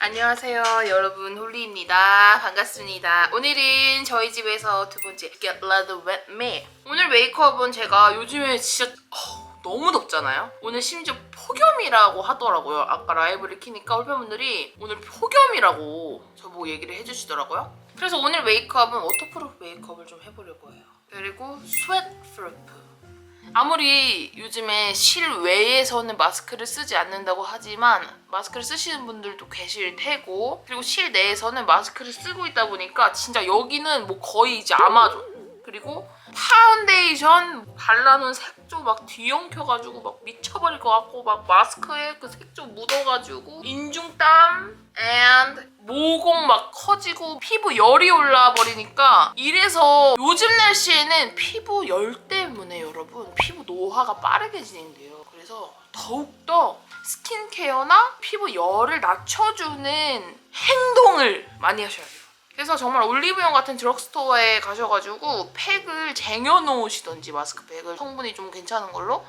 안녕하세요 여러분, 홀리입니다. 반갑습니다. 오늘은 저희 집에서 두 번째 Get Ready With Me. 오늘 메이크업은 제가 요즘에 진짜 너무 덥잖아요. 오늘 심지어 폭염이라고 하더라고요. 아까 라이브를 키니까 홀팬분들이 오늘 폭염이라고 저보고 얘기를 해주시더라고요. 그래서 오늘 메이크업은 워터프루프 메이크업을 좀 해보려고 해요. 그리고 스웨트프루프. 아무리 요즘에 실외에서는 마스크를 쓰지 않는다고 하지만 마스크를 쓰시는 분들도 계실 테고, 그리고 실내에서는 마스크를 쓰고 있다 보니까 진짜 여기는 뭐 거의 이제 아마존. 그리고 파운데이션 발라놓은 색조 막 뒤엉켜가지고 막 미쳐버릴 것 같고, 막 마스크에 그 색조 묻어가지고 인중땀 and 모공 막 커지고 피부 열이 올라버리니까, 이래서 요즘 날씨에는 피부 열 때문에 여러분 피부 노화가 빠르게 진행돼요. 그래서 더욱더 스킨케어나 피부 열을 낮춰주는 행동을 많이 하셔야 돼요. 그래서 정말 올리브영 같은 드럭스토어에 가셔가지고 팩을 쟁여놓으시던지, 마스크팩을 성분이 좀 괜찮은 걸로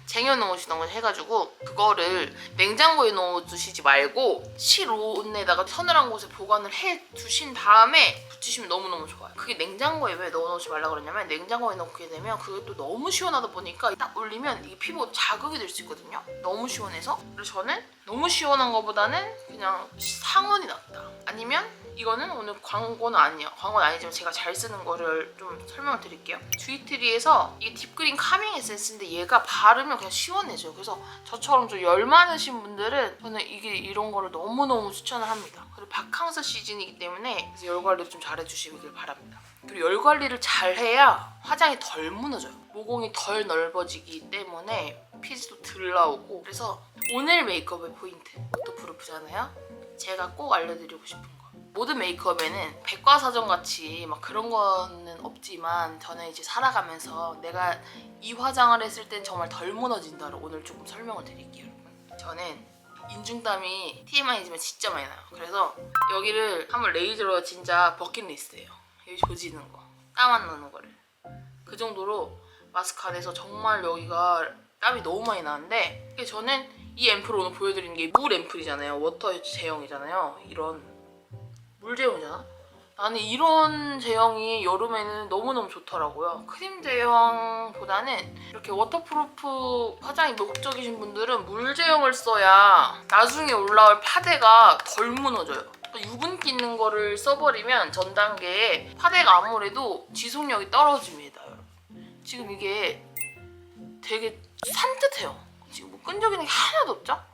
쟁여놓으시던지 해가지고 그거를 냉장고에 넣어두시지 말고 실온에다가 서늘한 곳에 보관을 해두신 다음에 붙이시면 너무너무 좋아요. 그게 냉장고에 왜 넣어놓지 말라 그러냐면, 냉장고에 넣게 되면 그게 또 너무 시원하다 보니까 딱 올리면 이게 피부가 자극이 될 수 있거든요. 너무 시원해서. 그래서 저는 너무 시원한 것보다는 그냥 상온이 낫다. 아니면 이거는 오늘 광고는 아니에요. 광고는 아니지만 제가 잘 쓰는 거를 좀 설명을 드릴게요. 주이트리에서 이게 딥그린 카밍 에센스인데 얘가 바르면 그냥 시원해져요. 그래서 저처럼 좀 열 많으신 분들은 저는 이런 거를 너무너무 추천을 합니다. 그리고 바캉스 시즌이기 때문에 열 관리 좀 잘해주시길 바랍니다. 그리고 열 관리를 잘 해야 화장이 덜 무너져요. 모공이 덜 넓어지기 때문에 피지도 덜 나오고. 그래서 오늘 메이크업의 포인트, 워터프루프잖아요. 제가 꼭 알려드리고 싶은 거, 모든 메이크업에는 백과사전 같이 막 그런 거는 없지만 저는 이제 살아가면서 내가 이 화장을 했을 땐 정말 덜 무너진다를 오늘 조금 설명을 드릴게요. 여러분, 저는 인중땀이 TMI지만 진짜 많이 나요. 그래서 여기를 한번 레이저로 진짜 버킷리스트예요. 여기 조지는 거, 땀 안 나는 거를. 그 정도로 마스크 안에서 정말 여기가 땀이 너무 많이 나는데, 저는 이 앰플을 오늘 보여드리는 게 물 앰플이잖아요. 워터 제형이잖아요. 이런 물 제형이잖아? 나는 이런 제형이 여름에는 너무너무 좋더라고요. 크림 제형보다는 이렇게 워터프루프 화장이 목적이신 분들은 물 제형을 써야 나중에 올라올 파데가 덜 무너져요. 유분기 있는 거를 써버리면 전 단계에 파데가 아무래도 지속력이 떨어집니다, 여러분. 지금 이게 되게 산뜻해요. 지금 뭐 끈적이는 게 하나도 없죠?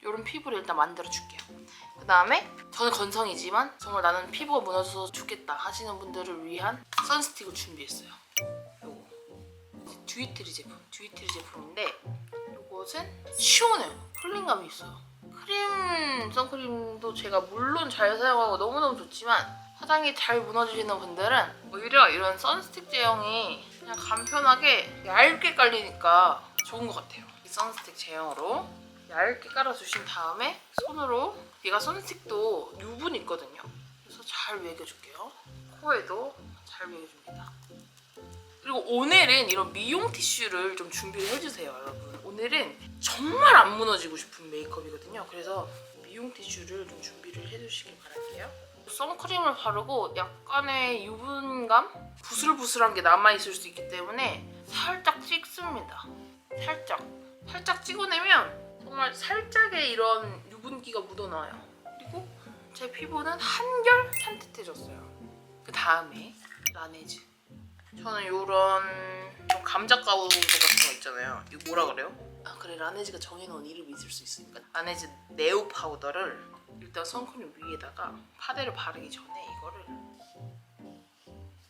이런 피부를 일단 만들어줄게요. 그 다음에 저는 건성이지만 정말 나는 피부가 무너져서 죽겠다 하시는 분들을 위한 선스틱을 준비했어요. 요거 주이트리 제품인데 요것은 시원해요. 쿨링감이 있어요. 크림, 선크림도 제가 물론 잘 사용하고 너무너무 좋지만 화장이 잘 무너지시는 분들은 오히려 이런 선스틱 제형이 그냥 간편하게 얇게 깔리니까 좋은 것 같아요. 이 선스틱 제형으로 얇게 깔아주신 다음에 손으로, 얘가 선스틱도 유분이 있거든요. 그래서 잘 먹여줄게요. 코에도 잘 먹여줍니다. 그리고 오늘은 이런 미용 티슈를 좀 준비를 해주세요, 여러분. 오늘은 정말 안 무너지고 싶은 메이크업이거든요. 그래서 미용 티슈를 좀 준비를 해주시길 바랄게요. 선크림을 바르고 약간의 유분감? 부슬부슬한 게 남아있을 수 있기 때문에 살짝 찍습니다. 살짝 찍어내면 정말 살짝의 이런 유분기가 묻어나와요. 그리고 제 피부는 한결 산뜻해졌어요. 그 다음에 라네즈. 저는 요런 좀 감자가루 같은 거 있잖아요. 이거 뭐라 그래요? 아 그래, 라네즈가 정해놓은 이름이 있을 수 있으니까. 라네즈 네오 파우더를 일단 선크림 위에다가 파데를 바르기 전에 이거를,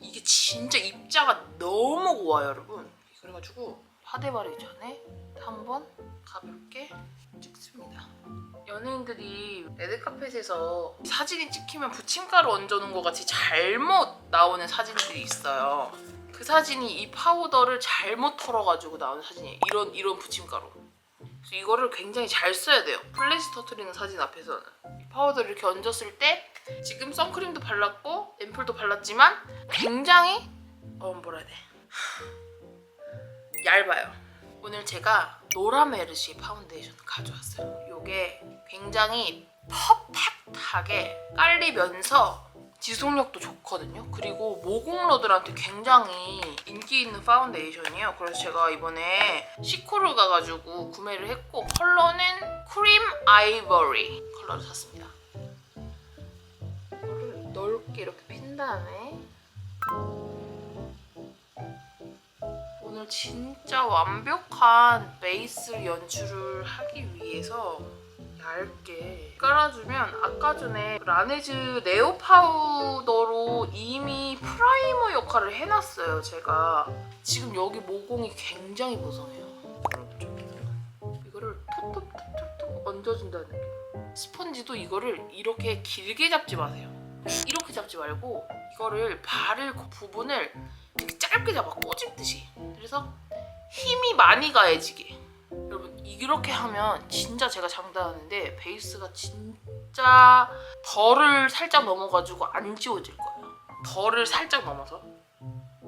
이게 진짜 입자가 너무 고와요, 여러분. 그래가지고 파데 바르기 전에 한번 가볍게 찍습니다. 연예인들이 레드카펫에서 사진이 찍히면 부침가루 얹어놓은 것 같이 잘못 나오는 사진들이 있어요. 그 사진이 이 파우더를 잘못 털어가지고 나오는 사진이에요. 이런 부침가루. 그래서 이거를 굉장히 잘 써야 돼요. 플래시 터트리는 사진 앞에서는. 이 파우더를 이렇게 얹었을 때 지금 선크림도 발랐고 앰플도 발랐지만 굉장히 뭐라 해야 돼, 얇아요. 오늘 제가 노라 메르시 파운데이션 가져왔어요. 이게 굉장히 퍼펙트하게 깔리면서 지속력도 좋거든요. 그리고 모공러들한테 굉장히 인기 있는 파운데이션이에요. 그래서 제가 이번에 시코르 가가지고 구매를 했고 컬러는 크림 아이보리 컬러를 샀습니다. 이거를 넓게 이렇게 핀 다음에 오늘 진짜 완벽한 베이스 연출을 하기 위해서 얇게 깔아주면 아까 전에 라네즈 네오 파우더로 이미 프라이머 역할을 해놨어요. 제가 지금 여기 모공이 굉장히 보송해요. 이거를 톡톡톡톡톡 얹어준다는 느낌. 스펀지도 이거를 이렇게 길게 잡지 마세요. 이렇게 잡지 말고 이거를 바를 그 부분을 이렇게 짧게 잡아 꼬집듯이. 그래서 힘이 많이 가해지게. 여러분 이렇게 하면 진짜 제가 장담하는데 베이스가 진짜 덜을 살짝 넘어가지고 안 지워질 거예요. 덜을 살짝 넘어서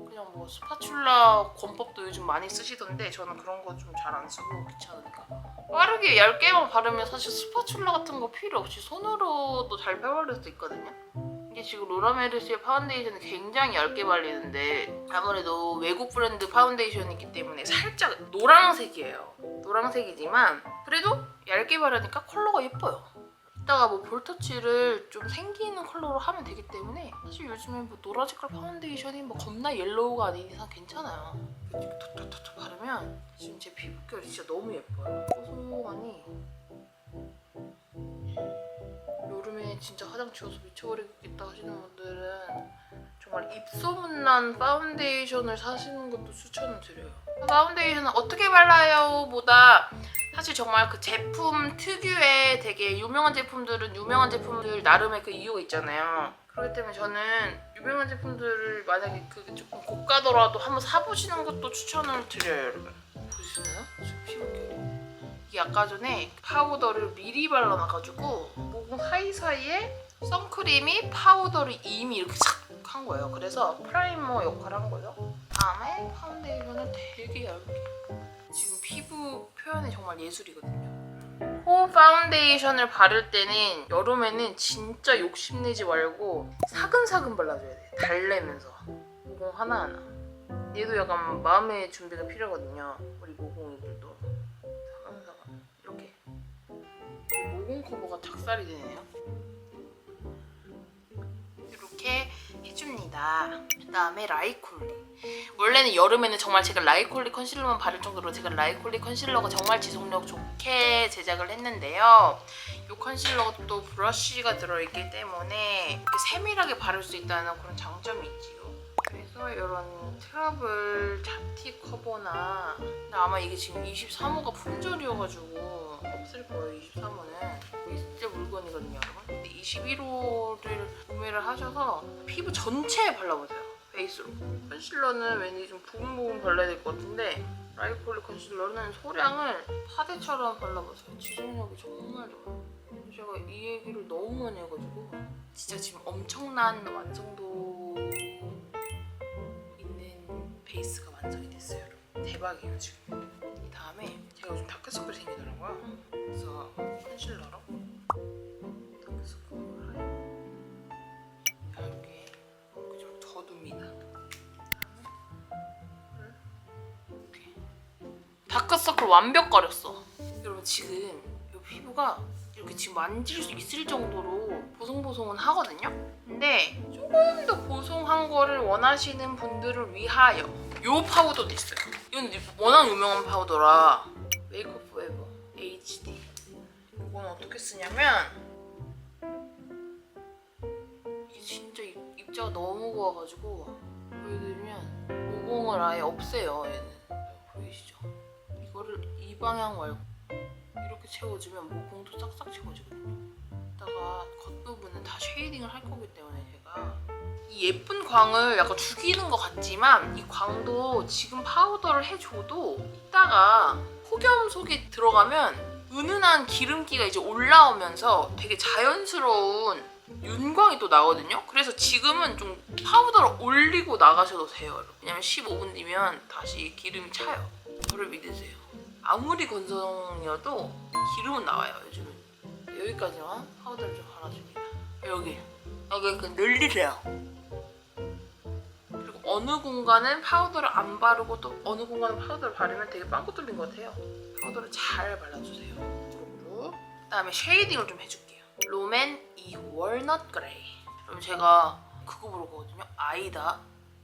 그냥 뭐 스파츌라 권법도 요즘 많이 쓰시던데 저는 그런 거 좀 잘 안 쓰고 귀찮으니까 빠르게 얇게만 바르면 사실 스파츌라 같은 거 필요 없이 손으로도 잘 펴바를 수 있거든요. 이게 지금 로라메르시의 파운데이션은 굉장히 얇게 발리는데 아무래도 외국 브랜드 파운데이션이기 때문에 살짝 노란색이에요. 노란색이지만 그래도 얇게 바르니까 컬러가 예뻐요. 이따가 뭐 볼터치를 좀 생기는 컬러로 하면 되기 때문에 사실 요즘에 뭐 노란 색깔 파운데이션이 뭐 겁나 옐로우가 아닌 이상 괜찮아요. 이렇게 톡톡톡톡 바르면 지금 제 피부결이 진짜 너무 예뻐요. 고소하니 여름에 진짜 화장 지워서 미쳐버리겠다 하시는 분들은 정말 입소문난 파운데이션을 사시는 것도 추천을 드려요. 파운데이션은 어떻게 발라요? 보다 사실 정말 그 제품 특유의 되게 유명한 제품들은 유명한 제품들 나름의 그 이유가 있잖아요. 그렇기 때문에 저는 유명한 제품들을 만약에 그게 조금 고가더라도 한번 사보시는 것도 추천을 드려요, 여러분. 보시나요? 지금 피부결이. 이게 아까 전에 파우더를 미리 발라놔가지고 모공 사이사이에 선크림이 파우더를 이미 이렇게 착 한 거예요. 그래서 프라이머 역할을 한 거죠. 다음에 파운데이션을 되게 얇게. 지금 피부 표현이 정말 예술이거든요. 코 파운데이션을 바를 때는 여름에는 진짜 욕심내지 말고 사근사근 발라줘야 돼요. 달래면서 모공 하나하나. 얘도 약간 마음의 준비가 필요하거든요. 우리 모공이들도 사근사근 이렇게. 모공 커버가 작살이 되네요. 이렇게 해줍니다. 그 다음에 라이콜리. 원래는 여름에는 정말 제가 라이콜리 컨실러만 바를 정도로 제가 라이콜리 컨실러가 정말 지속력 좋게 제작을 했는데요. 이 컨실러가 또 브러쉬가 들어있기 때문에 이렇게 세밀하게 바를 수 있다는 그런 장점이 있지요. 그래서 이런 트러블 잡티 커버나 아마 이게 지금 23호가 품절이어가지고 없을 거예요. 23호는 이게 진짜 물건이거든요, 여러분. 근데 21호를 구매를 하셔서 피부 전체에 발라보세요. 베이스로. 컨실러는 왠지 좀 부분부분 발라야 될 것 같은데 라이콜리 컨실러는 소량을 파데처럼 발라보세요. 지속력이 정말 좋아요. 제가 이 얘기를 너무 많이 해가지고 진짜 지금 엄청난 완성도 있는 베이스가 완성이 됐어요, 여러분. 대박이에요 지금. 이 다음에 제가 요즘 다크서클이 생기더라고요. 그래서 컨실러로 다크서클을 얇게 좀 더 둡니다. 이렇게 다크서클 완벽 가렸어. 여러분 지금 이 피부가 이렇게 지금 만질 수 있을 정도로 보송보송은 하거든요. 근데 조금 더 보송한 거를 원하시는 분들을 위하여 이 파우더도 있어요. 이건 워낙 유명한 파우더라. 메이크업 포에버 HD. 이건 어떻게 쓰냐면 이게 진짜 입자가 너무 고와가지고 보여드리면 모공을 아예 없애요. 얘는 보이시죠? 이거를 이 방향 말고 이렇게 채워주면 모공도 싹싹 채워지거든요. 이따가 겉부분은 다 쉐이딩을 할 거기 때문에 제가 이 예쁜 광을 약간 죽이는 것 같지만 이 광도 지금 파우더를 해줘도 이따가 폭염 속에 들어가면 은은한 기름기가 이제 올라오면서 되게 자연스러운 윤광이 또 나거든요. 그래서 지금은 좀 파우더를 올리고 나가셔도 돼요. 왜냐면 15분 뒤면 다시 기름이 차요. 저를 믿으세요. 아무리 건성이어도 기름은 나와요. 요즘은 여기까지만 파우더를 좀 발라줍니다. 여기 이렇게 늘리세요. 그리고 어느 공간은 파우더를 안 바르고 또 어느 공간은 파우더를 바르면 되게 빵꾸 뚫린 것 같아요. 파우더를 잘 발라주세요. 그다음에 쉐이딩을 좀 해줄게요. 롬앤 이 월넛 그레이. 그럼 제가 그거 보러 가거든요. 아이다.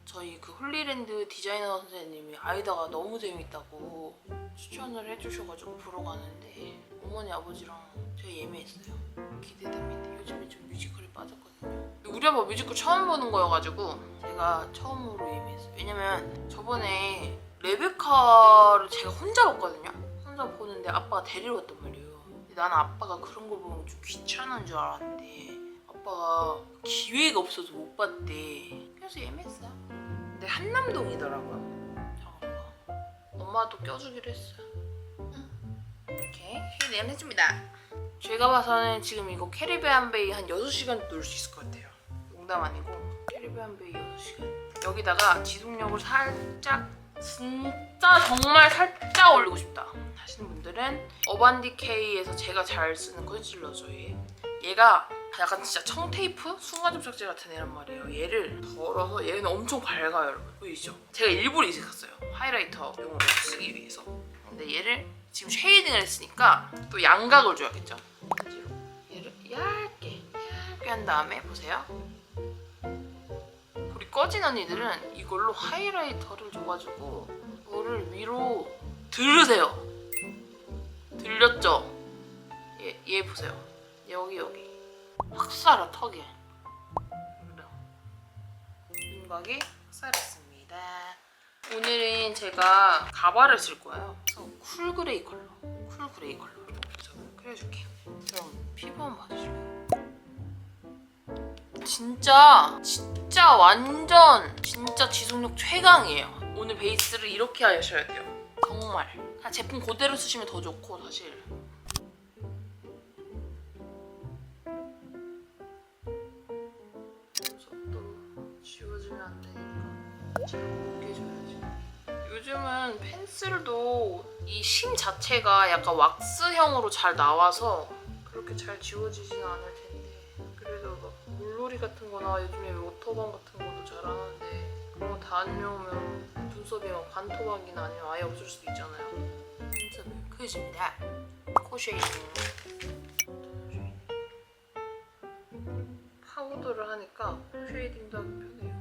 저희 그 홀리랜드 디자이너 선생님이 아이다가 너무 재밌다고 추천을 해주셔가지고 보러 가는데 어머니 아버지랑 제가 예매했어요. 기대됩니다. 요즘에 좀 뮤지컬에 빠졌거든요. 우리 아빠 뮤지컬 처음 보는 거여가지고 제가 처음으로 예매했어요. 왜냐면 저번에 레베카를 제가 혼자 봤거든요. 혼자 보는데 아빠가 데리러 왔단 말이에요. 근데 나는 아빠가 그런 걸 보면 좀 귀찮은 줄 알았는데 아빠가 기회가 없어서 못 봤대. 그래서 예매했어요. 근데 한남동이더라고요. 장소가. 엄마도 껴주기로 했어요. 이렇게 쉐이딩을 해줍니다. 제가 봐서는 지금 이거 캐리비안 베이 한 6시간 놀 수 있을 것 같아요. 농담 아니고 캐리비안 베이 6시간. 여기다가 지속력을 살짝 진짜 정말 살짝 올리고 싶다 하시는 분들은 어반디케이에서 제가 잘 쓰는 컨실러죠. 얘가 약간 진짜 청테이프? 순간접착제 같은 애란 말이에요. 얘를 덜어서 얘는 엄청 밝아요, 여러분. 보이시죠? 제가 일부러 이색 샀어요. 하이라이터용으로 쓰기 위해서. 근데 얘를 지금 쉐이딩을 했으니까 또 양각을 줘야겠죠? 얘를 얇게 한 다음에 보세요. 우리 꺼진 언니들은 이걸로 하이라이터를 줘가지고 이거를 위로 들으세요. 들렸죠? 얘 보세요. 여기 확 살아 턱에. 윤곽이 확살했습니다. 오늘은 제가 가발을 쓸 거예요. 그래서 쿨 그레이 컬러로 그려줄게요. 그럼 피부 한번 봐주실래요? 진짜 완전 진짜 지속력 최강이에요. 오늘 베이스를 이렇게 하셔야 돼요. 정말 그냥 제품 그대로 쓰시면 더 좋고 사실. 지워지면 안 되니까 잘 뭉개줘야지. 요즘은 펜슬도 이 심 자체가 약간 왁스형으로 잘 나와서 그렇게 잘 지워지진 않을 텐데 그래도 막 물놀이 같은 거나 요즘에 워터밤 같은 것도 잘 하는데 그런 거 다 안 넣으면 눈썹이 막 반토막이나 아니면 아예 없을 수도 있잖아요. 눈썹을 그려줍니다. 코 쉐이딩. 파우더를 하니까 쉐이딩도 하기 편해요.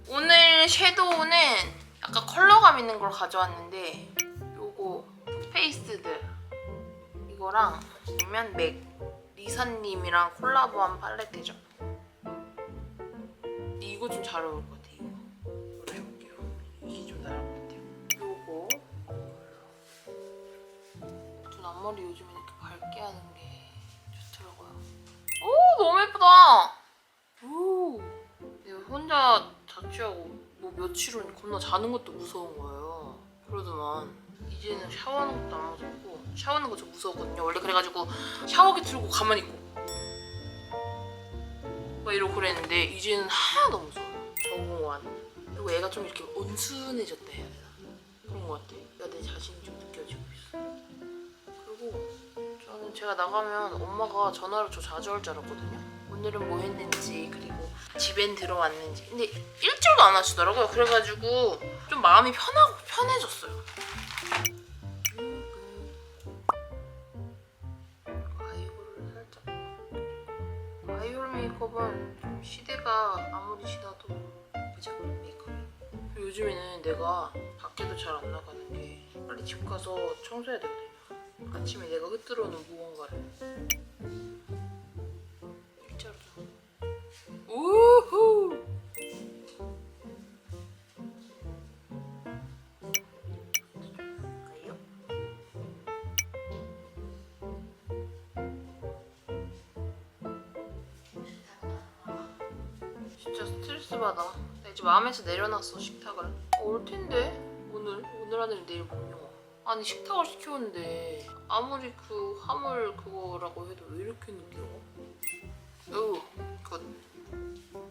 오늘 섀도우는 약간 컬러감 있는 걸 가져왔는데 요거 투페이스드 이거랑 아니면 맥 리사님이랑 콜라보한 팔레트죠. 이거 좀 잘 어울릴 것 같아요. 이거 해볼게요. 이게 좀 나을 것 같아요. 요거 전 앞머리 요즘에 이렇게 밝게 하는 게 좋더라고요. 오 너무 예쁘다. 오 내가 혼자 자취하고 뭐 며칠 은 겁나 자는 것도 무서운 거예요. 그러더만 이제는 샤워하는 것도 안 무섭고 샤워하는 거 좀 무서웠거든요. 원래 그래가지고 샤워기 틀고 가만히 있고 막 이러고 그랬는데 이제는 하나도 안 무서워요. 적응한. 그리고 애가 좀 이렇게 온순해졌다 해야 되나? 그런 것 같아. 내 자신이 좀 느껴지고 있어. 그리고 저는 제가 나가면 엄마가 전화로 저 자주 할 줄 알았거든요. 오늘은 뭐 했는지 그리고 집엔 들어왔는지. 근데 일주일도 안 하시더라고요. 그래가지고 좀 마음이 편해졌어요. 아이홀을 살짝. 아이홀 메이크업은 좀 시대가 아무리 지나도 예쁘지 않은 메이크업이에요. 요즘에는 내가 밖에도 잘 안 나가는 게 빨리 집 가서 청소해야 되거든요. 아침에 내가 흩뜨려놓은 무언가를 일자로 좀. 우후! 진짜 스트레스 받아. 나 이제 마음에서 내려놨어 식탁을. 올 텐데 오늘 아니면 내일 분명. 아니 식탁을 시켰는데 아무리 그 화물 그거라고 해도 왜 이렇게 느껴? 오, 굿.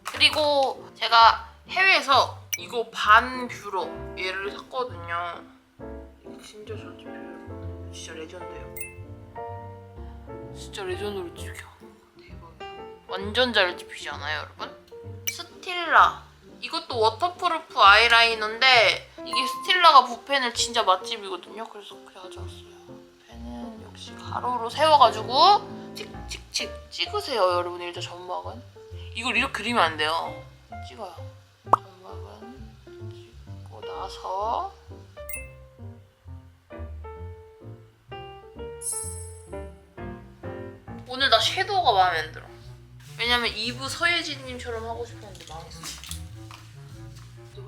그리고 제가 해외에서 이거 반 뷰러 얘를 샀거든요. 진짜 잘 집혀요. 진짜 레전드예요. 진짜 레전드로 집혀. 대박이야. 완전 잘 집히지 않아요, 여러분? 스틸라. 이것도 워터프루프 아이라이너인데 이게 스틸라가 붓펜을 진짜 맛집이거든요. 그래서 가져왔어요. 펜은 역시 가로로 세워가지고 칙칙칙 찍으세요, 여러분. 일단 점막은. 이걸 이렇게 그리면 안 돼요. 찍어요. 점막은 찍고 나서 오늘 나 섀도우가 마음에 안 들어. 왜냐면 이브 서예진님처럼 하고 싶었는데 망했어.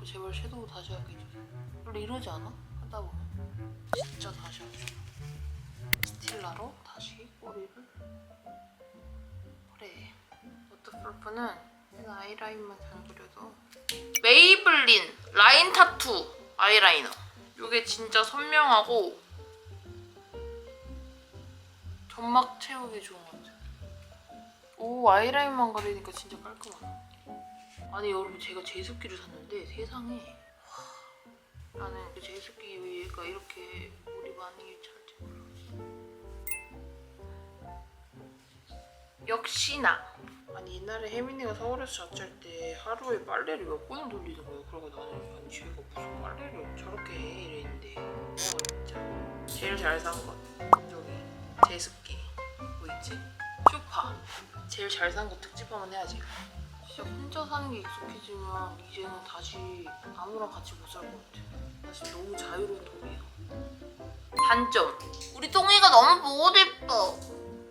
제발 섀도우 다시 하게 해주세요. 원래 이러지 않아? 하다 보면 진짜 다시 하고 싶어. 스틸라로 다시 꼬리를. 그래. 워터프루프는 내가 아이라인만 잘 그려도. 메이블린 라인 타투 아이라이너. 이게 진짜 선명하고 점막 채우기 좋은 것 같아요. 오, 아이라인만 그리니까 진짜 깔끔하다. 아니 여러분, 제가 제습기를 샀는데 세상에 나는 그 제습기가 이렇게 물이 많이 찰지 몰랐어. 역시나. 아니 옛날에 혜민이가 서울에서 자취할 때 하루에 빨래를 몇 번을 돌리는 거예요. 그러고 나는 아니 쟤가 무슨 빨래를 저렇게 해 이랬는데 진짜 제일 잘 산 것. 저기 제습기 뭐 있지? 쇼파. 제일 잘 산 거 특집 한번 해야지. 진짜 혼자 사는 게 익숙해지면 이제는 다시 아무랑 같이 못 살 것 같아. 나 지금 너무 자유로운 동이야. 단점. 우리 똥이가 너무 보고 싶어.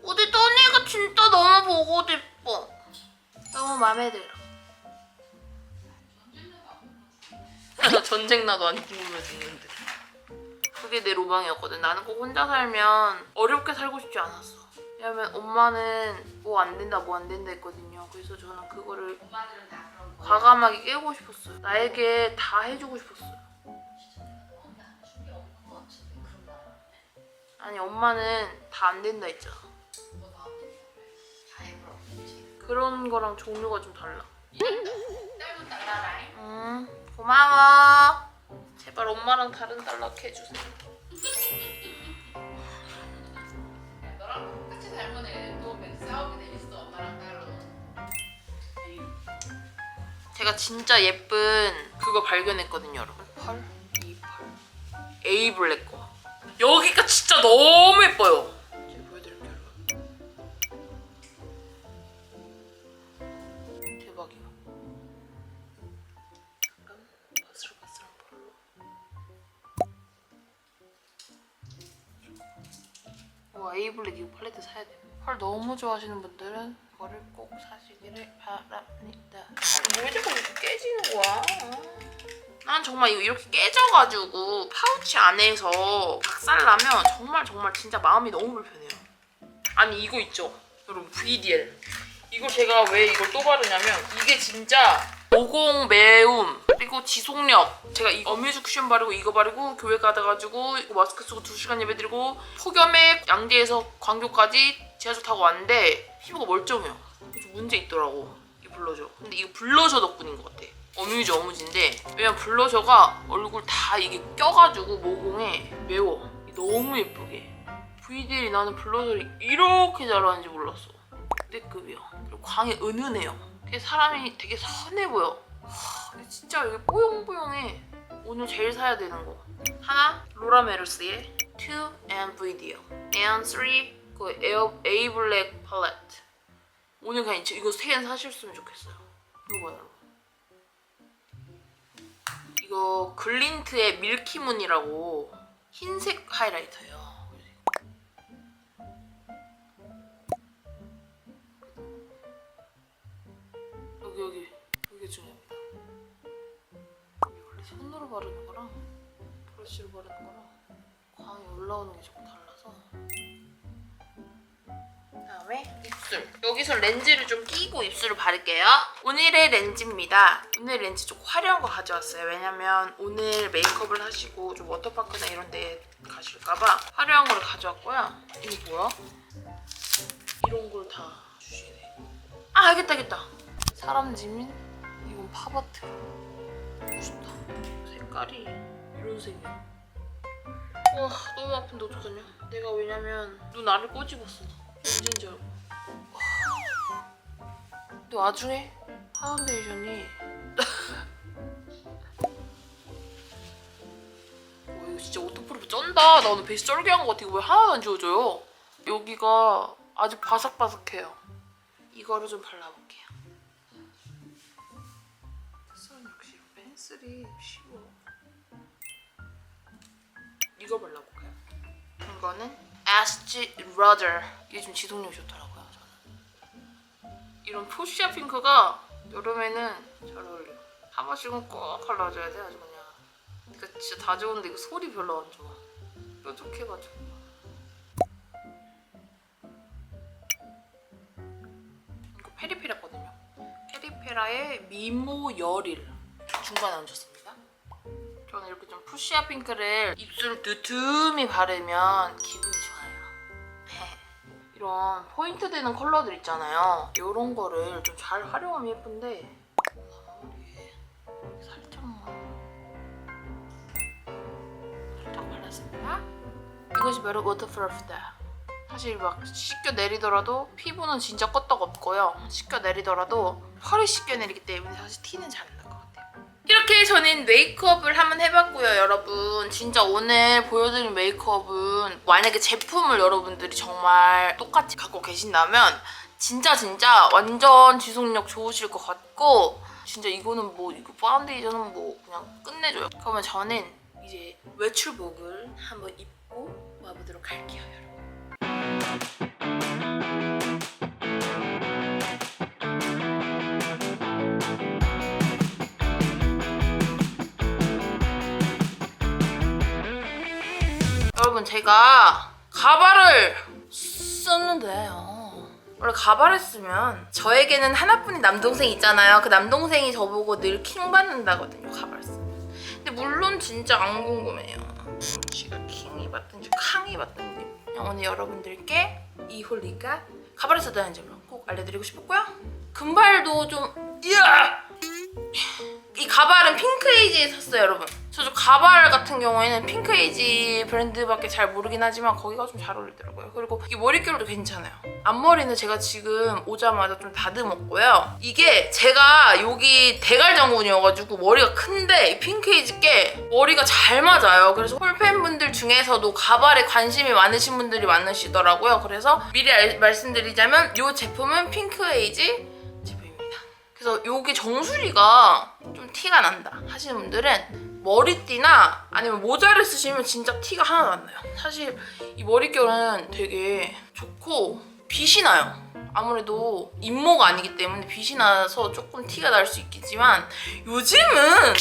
우리 똥이가 진짜 너무 보고 싶어. 너무 마음에 들어. 전쟁 나도 안 죽으면 죽는데. 그게 내 로망이었거든. 나는 꼭 혼자 살면 어렵게 살고 싶지 않았어. 왜냐면 엄마는 뭐 안 된다 뭐 안 된다 했거든요. 그래서 저는 그거를 엄마들은 다 그런 거야. 과감하게 깨고 싶었어요. 나에게 다 해주고 싶었어요. 진짜 내가 너무 준비 없는 거 같은데 그런 말 하는데. 아니 엄마는 다 안 된다 했잖아. 너 나한테 그래. 다 해볼 없지. 그런 거랑 종류가 좀 달라. 짧은 달라라잉. 고마워. 제발 엄마랑 다른 달락 해주세요. 야, 너랑 똑같이 닮은 애도 맨 싸우게 돼 있어 엄마랑 따로. 제가 진짜 예쁜 그거 발견했거든요, 여러분. 펄? 이 펄. A 블랙 거. 여기가 진짜 너무 예뻐요. 제가 보여드릴게요, 여러분. 대박이야. 약간 바스락바스락 펄로. 와, A 블랙 이거 팔레트 사야 돼. 펄 너무 좋아하시는 분들은 이거를 꼭 사시기를 바랍니다. 왜 자꾸 이렇게 깨지는 거야? 난 정말 이거 이렇게 깨져가지고 파우치 안에서 박살나면 정말 진짜 마음이 너무 불편해요. 아니 이거 있죠? 여러분 VDL. 이거 제가 왜 이걸 또 바르냐면 이게 진짜 모공 매움 그리고 지속력. 제가 이 어뮤즈 쿠션 바르고 이거 바르고 교회 가다가지고 마스크 쓰고 2시간 예배드리고 폭염에 양재에서 광교까지 지하철 타고 왔는데 피부가 멀쩡해요. 좀 문제 있더라고 이 블러셔. 근데 이거 블러셔 덕분인 것 같아. 어뮤즈인데 왜냐면 블러셔가 얼굴 다 이게 껴가지고 모공에 매워. 너무 예쁘게. VDL이 나는 블러셔를 이렇게 잘하는지 몰랐어. 그때급이야. 그리고 광이 은은해요. 사람이 되게 선해 보여. 근데 진짜 이게 뽀용뽀용해. 오늘 제일 사야 되는 거. 하나, 로라 메르스의 2 and VDL and 3, 그 A 블랙 팔레트. 오늘 그냥 이거 3개는 사셨으면 좋겠어요. 이거 봐요. 이거 글린트의 밀키문이라고 흰색 하이라이터예요. 여기 중요합니다. 원래 손으로 바르는 거랑 브러쉬로 바르는 거랑 광이 올라오는 게 조금 달라서. 그다음에 입술. 여기서 렌즈를 좀 끼고 입술을 바를게요. 오늘의 렌즈입니다. 오늘 렌즈 좀 화려한 거 가져왔어요. 왜냐면 오늘 메이크업을 하시고 좀 워터파크나 이런 데 가실까봐 화려한 거를 가져왔고요. 이거 뭐야? 이런 걸 다 주시네. 아, 알겠다. 사람지민? 이건 팝아트. 멋있다. 색깔이 이런 색이야. 와 너무 아픈데 어떡하냐. 내가 왜냐면 눈 알을 꼬집었어. 언제인지 알고. 근데 와중에 파운데이션이 와 이거 진짜 오토프로프 쩐다. 나 오늘 베이스 쩔게 한 거 같아. 이거 왜 하나도 안 지워져요? 여기가 아직 바삭바삭해요. 이거를 좀 발라볼게요. 선 역시 펜슬이 쉬워. 이거 발라볼까요? 이거는 Estee Lauder. 이게 좀 지속력이 좋더라고요. 저는 이런 푸시아 핑크가 여름에는 잘 어울려. 한 번씩은 꼭 발라줘야 돼. 아주 그냥. 그러니까 진짜 다 좋은데 이거 솔이 별로 안 좋아. 뾰족해가지고. 이거 페리페라거든요. 페리페라의 미모 열일 중간에 얹었습니다. 저는 이렇게 좀 푸시아 핑크를 입술 두툼히 바르면 기분이 좋아요. 이런 포인트 되는 컬러들 있잖아요. 이런 거를 좀 잘 활용하면 예쁜데 머리에 살짝 발랐습니다. 이것이 바로 워터프루프다. 사실 막 씻겨 내리더라도 피부는 진짜 껐떡 없고요. 씻겨 내리더라도 펄이 씻겨 내리기 때문에 사실 티는 잘 안 날 것 같아요. 이렇게 저는 메이크업을 한번 해봤고요, 여러분. 진짜 오늘 보여드린 메이크업은 만약에 제품을 여러분들이 정말 똑같이 갖고 계신다면 진짜 완전 지속력 좋으실 것 같고 진짜 이거는 뭐 이거 파운데이션은 뭐 그냥 끝내줘요. 그러면 저는 이제 외출복을 한번 입고 와보도록 할게요, 여러분. 여러분 제가 가발을 썼는데요. 원래 가발을 쓰면 저에게는 하나뿐인 남동생이 있잖아요. 그 남동생이 저보고 늘 킹받는다거든요. 가발 쓰면. 근데 물론 진짜 안 궁금해요. 지가 킹이 받든지 캉이 받든지 그냥 오늘 여러분들께 이 홀리가 가발을 썼다는 점을 꼭 알려드리고 싶었고요. 금발도 좀 이 가발은 핑크에이지에 샀어요, 여러분. 저 가발 같은 경우에는 핑크에이지 브랜드밖에 잘 모르긴 하지만 거기가 좀 잘 어울리더라고요. 그리고 이 머릿결도 괜찮아요. 앞머리는 제가 지금 오자마자 좀 다듬었고요. 이게 제가 여기 대갈장군이어가지고 머리가 큰데 이 핑크에이지께 머리가 잘 맞아요. 그래서 홀팬분들 중에서도 가발에 관심이 많으신 분들이 많으시더라고요. 그래서 미리 말씀드리자면 이 제품은 핑크에이지 그래서 요게 정수리가 좀 티가 난다 하시는 분들은 머리띠나 아니면 모자를 쓰시면 진짜 티가 하나도 안 나요. 사실 이 머릿결은 되게 좋고 빛이 나요. 아무래도 인모가 아니기 때문에 빛이 나서 조금 티가 날 수 있겠지만 요즘은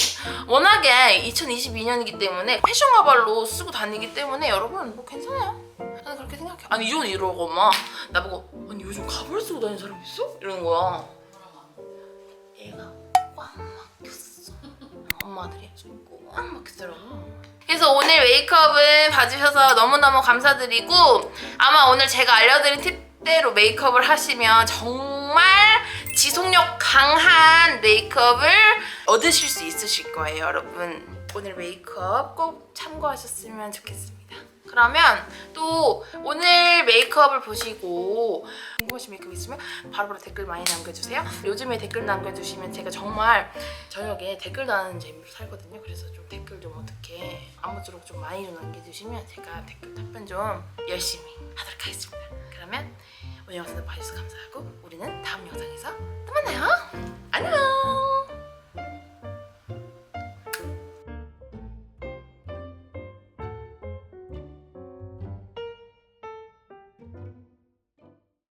워낙에 2022년이기 때문에 패션 가발로 쓰고 다니기 때문에 여러분 뭐 괜찮아요. 나는 그렇게 생각해. 아니 이전 이러고 엄마 나보고 아니 요즘 가발 쓰고 다니는 사람 있어? 이러는 거야. 얘가 꽉 막혔어. 엄마들이 꽉 막히더라고. 그래서 오늘 메이크업은 봐주셔서 너무너무 감사드리고 아마 오늘 제가 알려드린 팁대로 메이크업을 하시면 정말 지속력 강한 메이크업을 얻으실 수 있으실 거예요, 여러분. 오늘 메이크업 꼭 참고하셨으면 좋겠습니다. 그러면 또 오늘 메이크업을 보시고 궁금하신 메이크업 있으면 바로바로 댓글 많이 남겨주세요. 요즘에 댓글 남겨주시면 제가 정말 저녁에 댓글 다는 재미로 살거든요. 그래서 좀 댓글 좀 어떻게 아무쪼록 좀 많이 좀 남겨주시면 제가 댓글 답변 좀 열심히 하도록 하겠습니다. 그러면 오늘 영상도 봐주셔서 감사하고 우리는 다음 영상에서 또 만나요. 안녕.